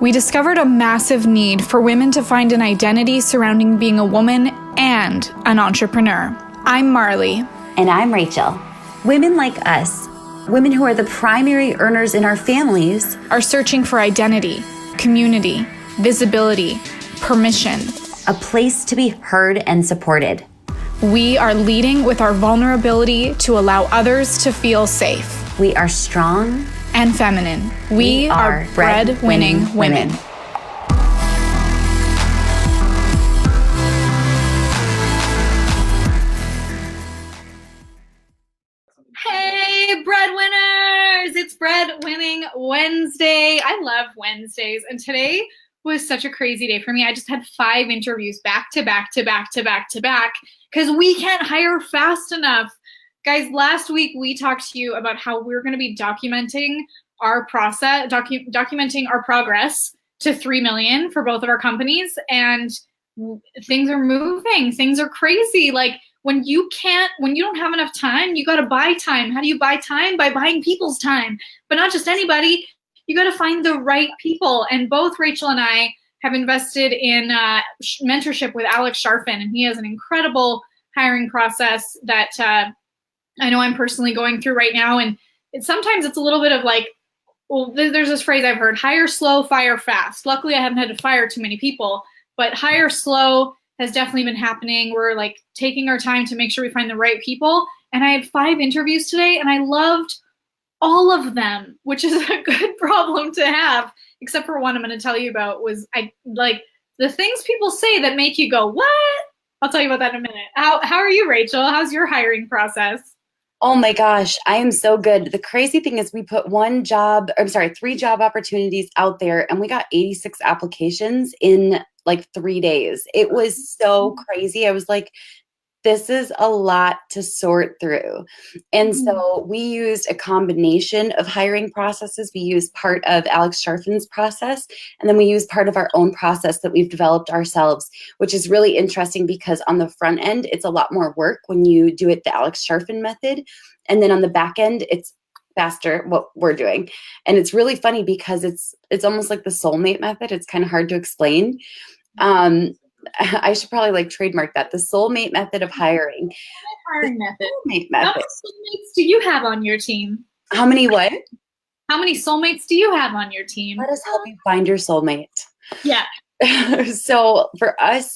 we discovered a massive need for women to find an identity surrounding being a woman and an entrepreneur. I'm Marley. And I'm Rachel. Women like us, women who are the primary earners in our families, are searching for identity, community, visibility, permission. A place to be heard and supported. We are leading with our vulnerability to allow others to feel safe. We are strong and feminine. We are bread-winning women. Hey, breadwinners! It's Breadwinning Wednesday. I love Wednesdays, and today was such a crazy day for me. I just had 5 interviews back to back because we can't hire fast enough. Guys, last week we talked to you about how we're going to be documenting our process, documenting our progress to 3 million for both of our companies, and things are moving. Things are crazy. Like when you don't have enough time, you got to buy time. How do you buy time? By buying people's time, but not just anybody. You got to find the right people. And both Rachel and I have invested in mentorship with Alex Sharfin, and he has an incredible hiring process that I know I'm personally going through right now. And sometimes it's a little bit of like, well, there's this phrase I've heard, hire slow, fire fast. Luckily, I haven't had to fire too many people, but hire slow has definitely been happening. We're like taking our time to make sure we find the right people. And I had 5 interviews today, and I loved all of them, which is a good problem to have, except for one I'm going to tell you about was the things people say that make you go, what? I'll tell you about that in a minute. How are you, Rachel? How's your hiring process? Oh my gosh, I am so good. The crazy thing is we put 3 job opportunities out there, and we got 86 applications in like 3 days. It was so crazy. I was like, this is a lot to sort through. And so we used a combination of hiring processes. We used part of Alex Sharfin's process, and then we used part of our own process that we've developed ourselves, which is really interesting because on the front end, it's a lot more work when you do it the Alex Sharfin method. And then on the back end, it's faster what we're doing. And it's really funny because it's almost like the soulmate method. It's kind of hard to explain. I should probably trademark that. The soulmate method of hiring. Hiring method. Soulmate How method. many soulmates do you have on your team? How many what? How many soulmates do you have on your team? Let us help you find your soulmate. Yeah. So for us,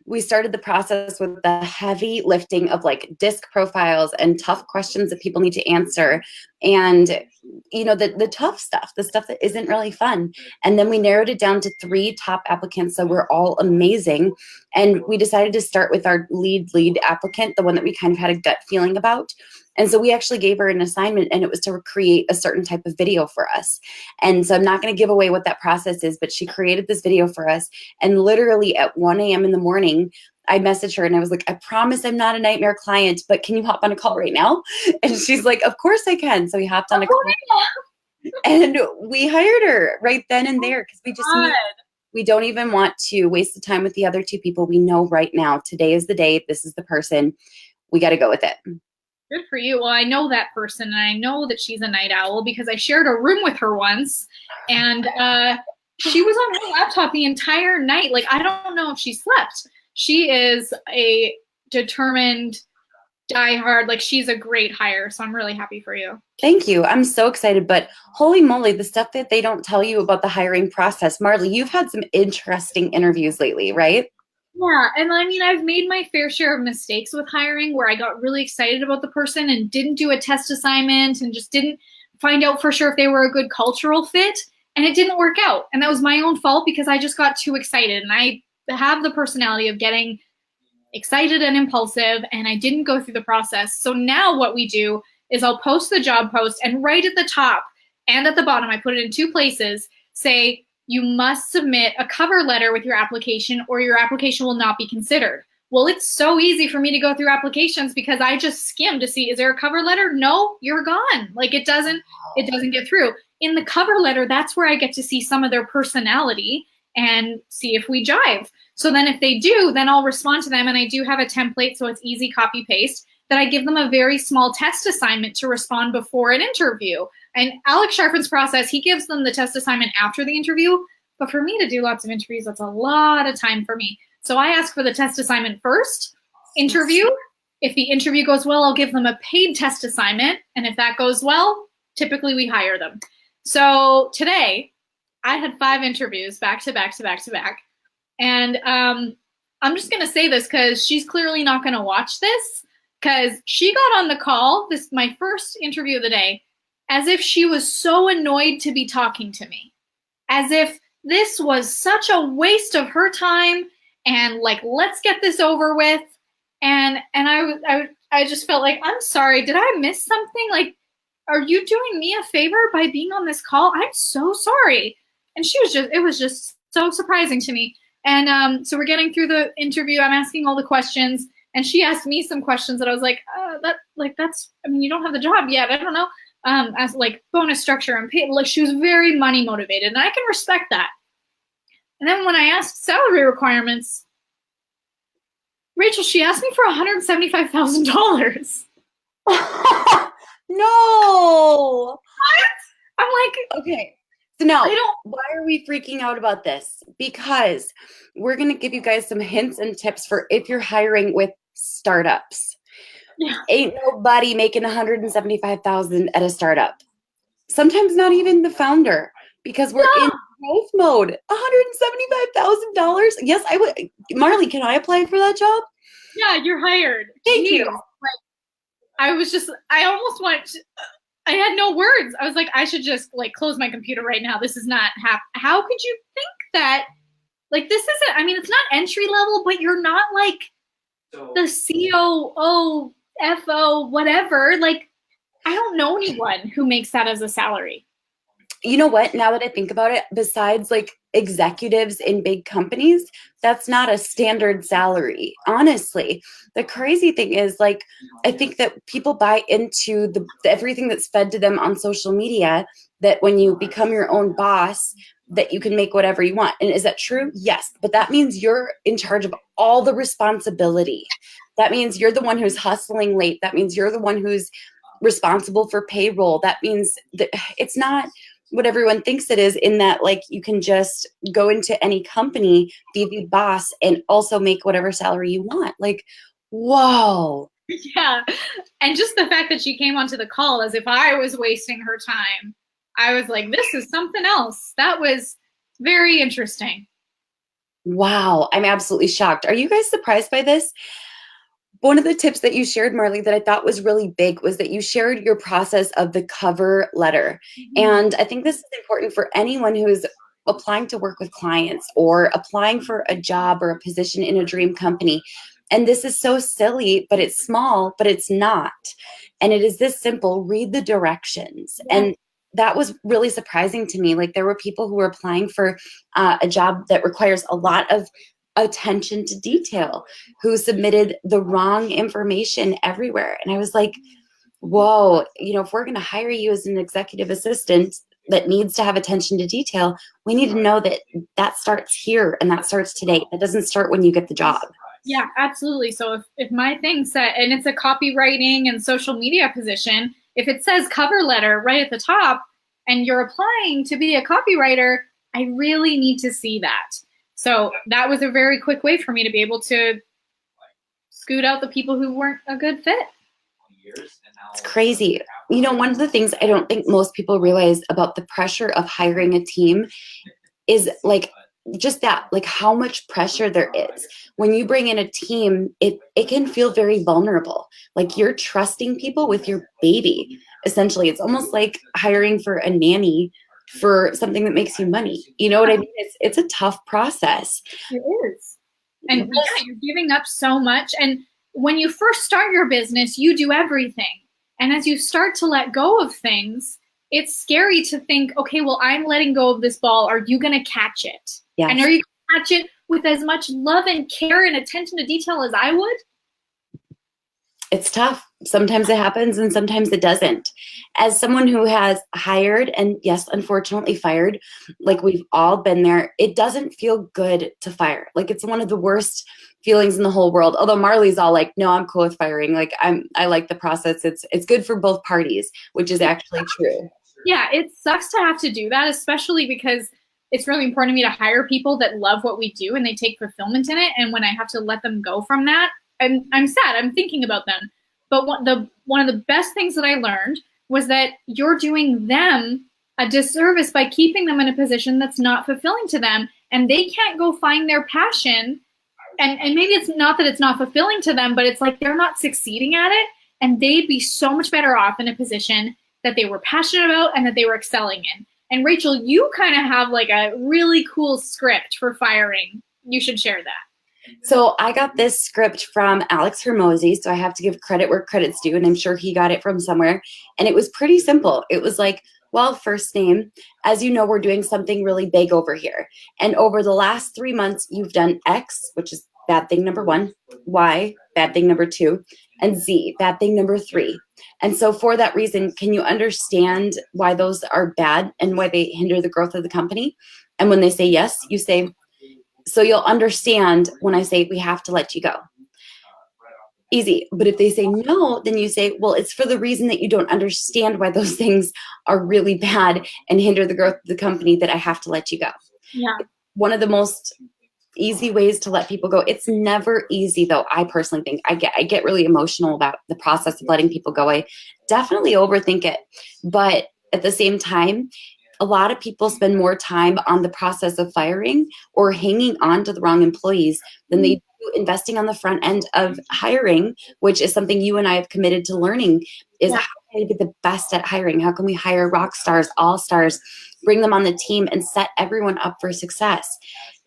we started the process with the heavy lifting of disc profiles and tough questions that people need to answer. And, the tough stuff, the stuff that isn't really fun. And then we narrowed it down to 3 top applicants that were all amazing. And we decided to start with our lead applicant, the one that we kind of had a gut feeling about. And so we actually gave her an assignment, and it was to create a certain type of video for us. And so I'm not going to give away what that process is, but she created this video for us. And literally at 1 a.m. in the morning, I messaged her and I was like, I promise I'm not a nightmare client, but can you hop on a call right now? And she's like, of course I can. So we hopped on a call and we hired her right then and there because we don't even want to waste the time with the other 2 people. We know right now, today is the day. This is the person. We got to go with it. Good for you. Well, I know that person, and I know that she's a night owl because I shared a room with her once, and she was on her laptop the entire night. I don't know if she slept. She is a determined, diehard, she's a great hire, so I'm really happy for you. Thank you. I'm so excited, but holy moly, the stuff that they don't tell you about the hiring process. Marley, you've had some interesting interviews lately, right? Yeah, and I've made my fair share of mistakes with hiring where I got really excited about the person and didn't do a test assignment and just didn't find out for sure if they were a good cultural fit, and it didn't work out. And that was my own fault because I just got too excited, and I have the personality of getting excited and impulsive, and I didn't go through the process. So now what we do is I'll post the job post, and right at the top and at the bottom, I put it in 2 places, say, you must submit a cover letter with your application or your application will not be considered. Well, it's so easy for me to go through applications because I just skim to see, is there a cover letter? No, you're gone. It doesn't get through. In the cover letter, that's where I get to see some of their personality and see if we jive. So then if they do, then I'll respond to them. And I do have a template, so it's easy copy paste, that I give them a very small test assignment to respond before an interview. And Alex Sharfin's process, he gives them the test assignment after the interview. But for me to do lots of interviews, that's a lot of time for me. So I ask for the test assignment first, interview. If the interview goes well, I'll give them a paid test assignment. And if that goes well, typically we hire them. So today I had 5 interviews back to back to back to back. And I'm just going to say this because she's clearly not going to watch this, because she got on the call, this my first interview of the day, as if she was so annoyed to be talking to me, as if this was such a waste of her time and like, let's get this over with. And I just felt like, I'm sorry, did I miss something? Like, are you doing me a favor by being on this call? I'm so sorry. And it was just so surprising to me. And so we're getting through the interview. I'm asking all the questions, and she asked me some questions that I was like, I mean, you don't have the job yet. I don't know. As like bonus structure and pay, like she was very money motivated, and I can respect that. And then when I asked salary requirements, Rachel, she asked me for $175,000. No. What? I'm like, okay. So now, why are we freaking out about this? Because we're going to give you guys some hints and tips for if you're hiring with startups. Yeah. Ain't nobody making $175,000 at a startup. Sometimes not even the founder, because we're in growth mode. $175,000. Yes, I would. Marley, can I apply for that job? Yeah, you're hired. Thank you. Like, I almost went. I had no words. I was like, I should just like close my computer right now. This is not how could you think that? Like, this isn't, I mean, it's not entry level, but you're not like the COO, FO, whatever. Like, I don't know anyone who makes that as a salary. You know what? Now that I think about it, besides like executives in big companies, that's not a standard salary. Honestly, the crazy thing is, like, I think that people buy into everything that's fed to them on social media, that when you become your own boss, that you can make whatever you want. And is that true? Yes. But that means you're in charge of all the responsibility. That means you're the one who's hustling late. That means you're the one who's responsible for payroll. That means that it's not what everyone thinks it is, in that like you can just go into any company, be the boss, and also make whatever salary you want. Like, whoa. Yeah. And just the fact that she came onto the call as if I was wasting her time, I was like, this is something else. That was very interesting. Wow. I'm absolutely shocked. Are you guys surprised by this? One of the tips that you shared, Marley, that I thought was really big was that you shared your process of the cover letter. Mm-hmm. And I think this is important for anyone who's applying to work with clients or applying for a job or a position in a dream company. And this is so silly, but it's small, but it's not. And it is this simple: read the directions. Yeah. And that was really surprising to me. Like, there were people who were applying for a job that requires a lot of attention to detail, who submitted the wrong information everywhere. And I was like, whoa, if we're going to hire you as an executive assistant that needs to have attention to detail, we need to know that that starts here and that starts today. That doesn't start when you get the job. Yeah, absolutely. So if my thing said, and it's a copywriting and social media position, if it says cover letter right at the top and you're applying to be a copywriter, I really need to see that. So that was a very quick way for me to be able to scoot out the people who weren't a good fit. It's crazy. One of the things I don't think most people realize about the pressure of hiring a team is like just that, like how much pressure there is. When you bring in a team, it can feel very vulnerable. Like you're trusting people with your baby. Essentially, it's almost like hiring for a nanny for something that makes you money. You know what I mean? It's a tough process. It is. And yeah, you're giving up so much. And when you first start your business, you do everything. And as you start to let go of things, it's scary to think, okay, well, I'm letting go of this ball. Are you going to catch it? Yes. And are you going to catch it with as much love and care and attention to detail as I would? It's tough. Sometimes it happens and sometimes it doesn't. As someone who has hired and, yes, unfortunately fired, like we've all been there, it doesn't feel good to fire. Like it's one of the worst feelings in the whole world. Although Marley's all like, no, I'm cool with firing. Like I like the process. It's good for both parties, which is actually true. Yeah, it sucks to have to do that, especially because it's really important to me to hire people that love what we do and they take fulfillment in it. And when I have to let them go from that, I'm sad. I'm thinking about them. But one of the best things that I learned was that you're doing them a disservice by keeping them in a position that's not fulfilling to them, and they can't go find their passion. And maybe it's not that it's not fulfilling to them, but it's like they're not succeeding at it, and they'd be so much better off in a position that they were passionate about and that they were excelling in. And Rachel, you kind of have like a really cool script for firing. You should share that. So I got this script from Alex Hermosi, so I have to give credit where credit's due, and I'm sure he got it from somewhere. And it was pretty simple. It was like, well, first name, as you know, we're doing something really big over here. And over the last 3 months, you've done X, which is bad thing number 1, Y, bad thing number 2, and Z, bad thing number 3. And so for that reason, can you understand why those are bad and why they hinder the growth of the company? And when they say yes, you say, so you'll understand when I say we have to let you go. Easy. But if they say no, then you say, well, it's for the reason that you don't understand why those things are really bad and hinder the growth of the company that I have to let you go. Yeah. One of the most easy ways to let people go. It's never easy, though. I personally think I get really emotional about the process of letting people go. I definitely overthink it. But at the same time, a lot of people spend more time on the process of firing or hanging on to the wrong employees than they do investing on the front end of hiring, which is something you and I have committed to learning, is how can we be the best at hiring? How can we hire rock stars, all stars, bring them on the team and set everyone up for success?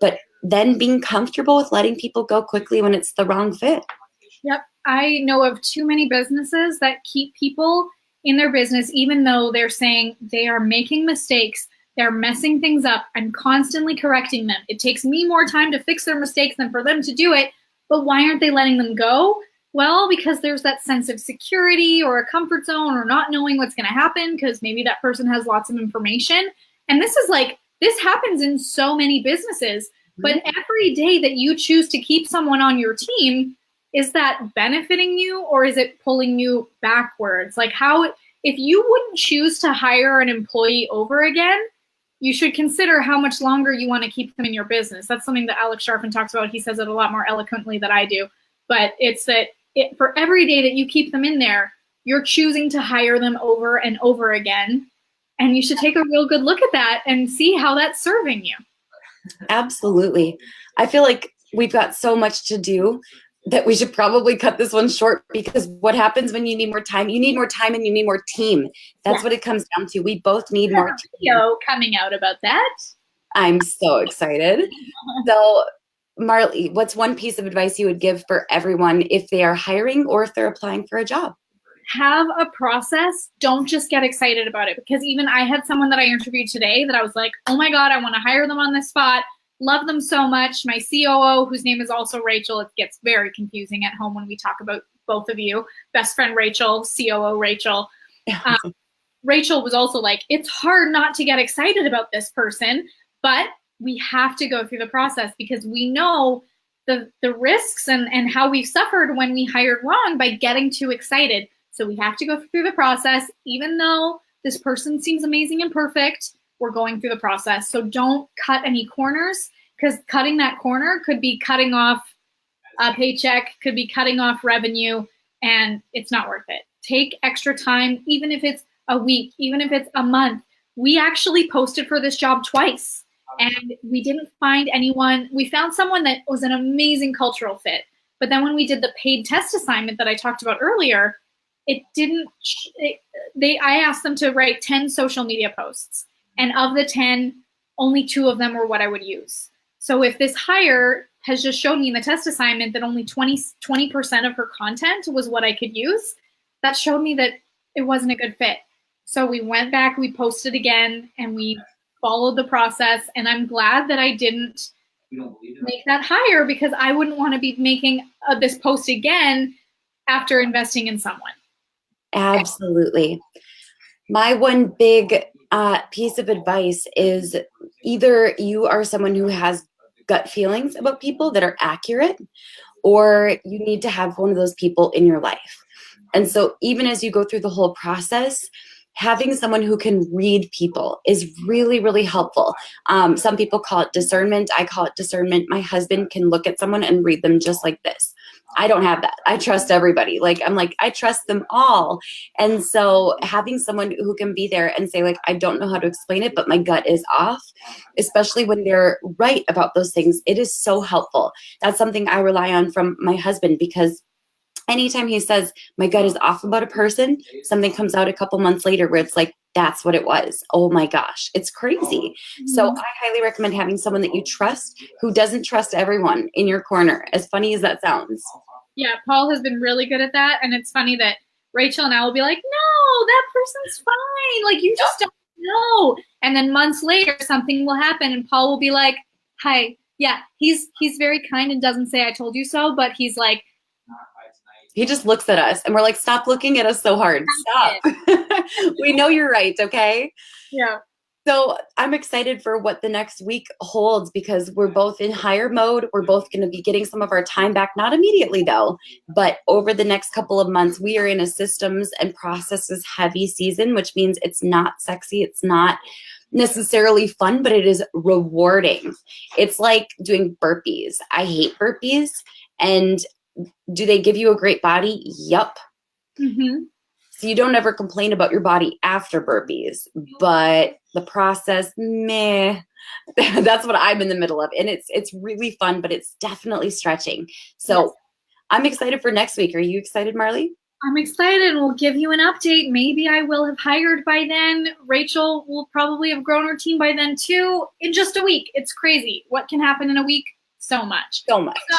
But then being comfortable with letting people go quickly when it's the wrong fit. Yep. I know of too many businesses that keep people in their business, even though they're saying they are making mistakes, they're messing things up, I'm constantly correcting them. It takes me more time to fix their mistakes than for them to do it. But why aren't they letting them go? Well, because there's that sense of security or a comfort zone or not knowing what's going to happen because maybe that person has lots of information. And this happens in so many businesses. But every day that you choose to keep someone on your team, is that benefiting you or is it pulling you backwards? Like if you wouldn't choose to hire an employee over again, you should consider how much longer you want to keep them in your business. That's something that Alex Sharfin talks about. He says it a lot more eloquently than I do. But it's that for every day that you keep them in there, you're choosing to hire them over and over again. And you should take a real good look at that and see how that's serving you. Absolutely. I feel like we've got so much to do that we should probably cut this one short, because what happens when you need more time? You need more time and you need more team. That's what it comes down to. We both need more team. Video coming out about that. I'm so excited. So, Marley, what's one piece of advice you would give for everyone if they are hiring or if they're applying for a job? Have a process. Don't just get excited about it, because even I had someone that I interviewed today that I was like, oh my God, I want to hire them on the spot. Love them so much. My COO, whose name is also Rachel, it gets very confusing at home when we talk about both of you. Best friend Rachel, COO Rachel. Rachel was also like, it's hard not to get excited about this person, but we have to go through the process because we know the risks and how we've suffered when we hired wrong by getting too excited. So we have to go through the process. Even though this person seems amazing and perfect, we're going through the process. So don't cut any corners, because cutting that corner could be cutting off a paycheck, could be cutting off revenue, and it's not worth it. Take extra time, even if it's a week, even if it's a month. We actually posted for this job twice, and we didn't find anyone. We found someone that was an amazing cultural fit. But then when we did the paid test assignment that I talked about earlier, I asked them to write 10 social media posts. And of the 10, only 2 of them were what I would use. So if this hire has just showed me in the test assignment that only 20% of her content was what I could use, that showed me that it wasn't a good fit. So we went back, we posted again, and we followed the process. And I'm glad that I didn't make that hire, because I wouldn't want to be making this post again after investing in someone. Absolutely. My one big piece of advice is either you are someone who has gut feelings about people that are accurate, or you need to have one of those people in your life. And so even as you go through the whole process, having someone who can read people is really, really helpful. Some people call it discernment. I call it discernment. My husband can look at someone and read them just like this. I don't have that. I trust everybody. Like, I'm like, I trust them all. And so having someone who can be there and say, like, I don't know how to explain it, but my gut is off, especially when they're right about those things, it is so helpful. That's something I rely on from my husband, because anytime he says my gut is off about a person, something comes out a couple months later where it's like, that's what it was. Oh my gosh, it's crazy. So I highly recommend having someone that you trust who doesn't trust everyone in your corner, as funny as that sounds. Yeah, Paul has been really good at that. And it's funny that Rachel and I will be like, no, that person's fine. Like, you just don't know. And then months later, something will happen and Paul will be like, hi, yeah, he's very kind and doesn't say I told you so, but he's like, he just looks at us and we're like, stop looking at us so hard. Stop. We know you're right. Okay. Yeah. So I'm excited for what the next week holds, because we're both in hire mode. We're both going to be getting some of our time back, not immediately though, but over the next couple of months. We are in a systems and processes heavy season, which means it's not sexy. It's not necessarily fun, but it is rewarding. It's like doing burpees. I hate burpees. And do they give you a great body? Yup. Mm-hmm. So you don't ever complain about your body after burpees, but the process, meh. That's what I'm in the middle of. And it's really fun, but it's definitely stretching. So yes. I'm excited for next week. Are you excited, Marley? I'm excited, and we'll give you an update. Maybe I will have hired by then. Rachel will probably have grown her team by then too. In just a week. It's crazy. What can happen in a week? So much. So much. So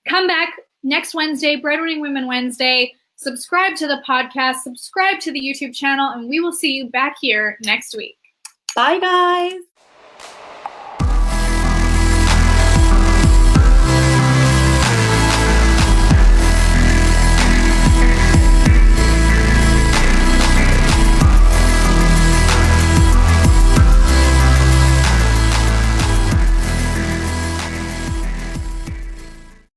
come back next Wednesday, Breadwinning Women Wednesday. Subscribe to the podcast, subscribe to the YouTube channel, and we will see you back here next week. Bye, guys.